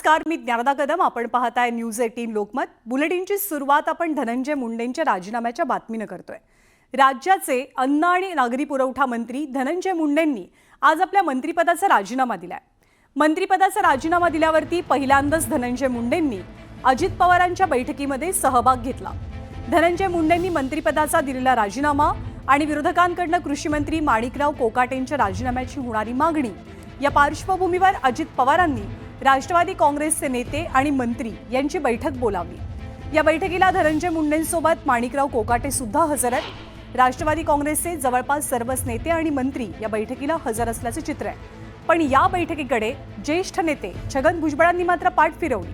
नमस्कार, मी ज्ञानदा कदम. आपण पाहताय न्यूज 18 लोकमत. बुलेटिनची सुरुवात आपण धनंजय मुंडेंच्या राजीनाम्याच्या बातमीने करतोय. राज्याचे अन्न आणि नागरी पुरवठा मंत्री धनंजय मुंडेंनी आज आपल्या मंत्रिपदाचा राजीनामा दिलाय. मंत्रिपदाचा राजीनामा दिल्यावरती पहिल्यांदाच धनंजय मुंडेंनी अजित पवारांच्या बैठकीमध्ये सहभाग घेतला. धनंजय मुंडेंनी मंत्रिपदाचा दिलेला राजीनामा आणि विरोधकांकडून कृषी मंत्री माणिकराव कोकाटेंच्या राजीनाम्याची होणारी मागणी या पार्श्वभूमीवर अजित पवारांनी राष्ट्रवादी काँग्रेसचे नेते आणि मंत्री यांची बैठक बोलावली. या बैठकीला धनंजय मुंडेंसोबत माणिकराव कोकाटे सुद्धा हजर आहेत. राष्ट्रवादी काँग्रेसचे जवळपास सर्वच नेते आणि मंत्री या बैठकीला हजर असल्याचे चित्र आहे. पण या बैठकीकडे ज्येष्ठ नेते छगन भुजबळांनी मात्र पाठ फिरवली.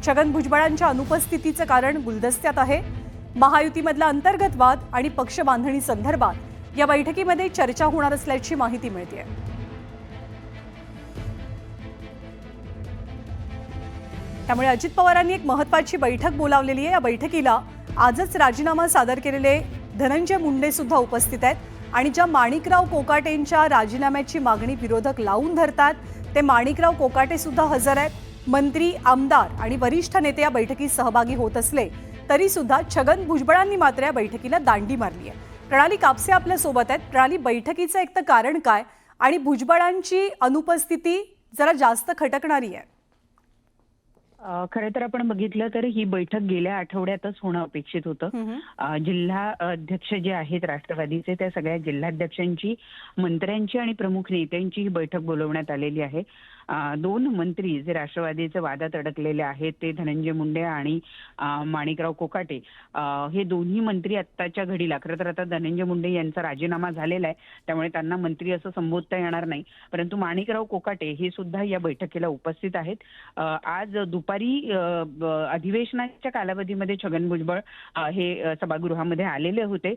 छगन भुजबळांच्या अनुपस्थितीचं कारण गुलदस्त्यात आहे. महायुतीमधला अंतर्गत वाद आणि पक्ष बांधणी संदर्भात या बैठकीमध्ये चर्चा होणार असल्याची माहिती मिळते. त्यामुळे अजित पवारांनी एक महत्त्वाची बैठक बोलावलेली आहे. या बैठकीला आजच राजीनामा सादर केलेले धनंजय मुंडे सुद्धा उपस्थित आहेत आणि ज्या माणिकराव कोकाटेंच्या राजीनाम्याची मागणी विरोधक लावून धरतात ते माणिकराव कोकाटे सुद्धा हजर आहेत. मंत्री, आमदार आणि वरिष्ठ नेते या बैठकीत सहभागी होत असले तरी सुद्धा छगन भुजबळांनी मात्र या बैठकीला दांडी मारली आहे. प्रणाली कापसे आपल्या सोबत आहेत. प्रणाली, बैठकीचं एक तर कारण काय आणि भुजबळांची अनुपस्थिती जरा जास्त खटकणारी आहे. खरं तर आपण बघितलं तर ही बैठक गेल्या आठवड्यातच होणं अपेक्षित होतं. जिल्हा अध्यक्ष जे आहेत राष्ट्रवादीचे त्या सगळ्या जिल्हाध्यक्षांची, मंत्र्यांची आणि प्रमुख नेत्यांची ही बैठक बोलवण्यात आलेली आहे. दोन मंत्री जे राष्ट्रवादीचे वादात अडकलेले आहेत ते धनंजय मुंडे आणि माणिकराव कोकाटे, हे दोन्ही मंत्री आत्ताच्या घडीला, खरं तर आता धनंजय मुंडे यांचा राजीनामा झालेला आहे त्यामुळे त्यांना मंत्री असं संबोधता येणार नाही, परंतु माणिकराव कोकाटे हे सुद्धा या बैठकीला उपस्थित आहेत. आज दुपारी अधिवेशनाच्या कालावधीमध्ये छगन भुजबळ हे सभागृहामध्ये आलेले होते,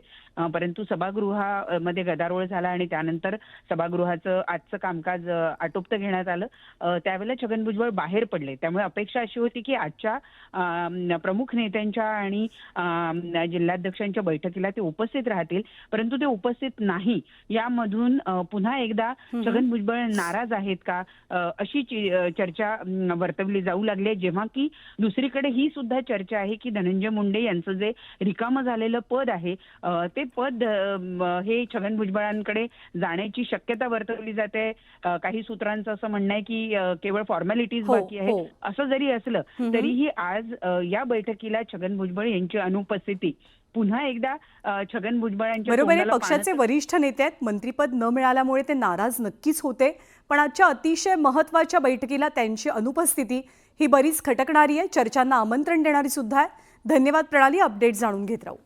परंतु सभागृहामध्ये गदारोळ झाला आणि त्यानंतर सभागृहाचं आजचं कामकाज आटोपतं घेण्यात आलं. त्यावेळेला छगन भुजबळ बाहेर पडले. त्यामुळे अपेक्षा अशी होती की आजच्या प्रमुख नेत्यांच्या आणि जिल्हाध्यक्षांच्या बैठकीला ते उपस्थित राहतील, परंतु ते उपस्थित नाही. यामधून पुन्हा एकदा छगन भुजबळ नाराज आहेत का अशी चर्चा वर्तवली जाऊ लागली, जेव्हा की दुसरीकडे ही सुद्धा चर्चा आहे की धनंजय मुंडे यांचं जे रिकामं झालेलं पद आहे ते पद हे छगन भुजबळांकडे जाण्याची शक्यता वर्तवली जाते. काही सूत्रांचं असं म्हणणं आहे की केवळ फॉर्मॅलिटीज बाकी आहे. असं जरी असलं तरीही आज या बैठकीला छगन भुजबळ यांची अनुपस्थिती पुन्हा एकदा छगन भुजबळांच्या बरोबर आहे. पक्षाचे वरिष्ठ नेते आहेत. मंत्रीपद न मिळाल्यामुळे ते नाराज नक्कीच होते, पण आजच्या अतिशय महत्त्वाच्या बैठकीला त्यांची अनुपस्थिती ही बरीच खटकणारी आहे, चर्चांना आमंत्रण देणारी सुद्धा आहे. धन्यवाद प्रणाली, अपडेट जाणून घेत राहू.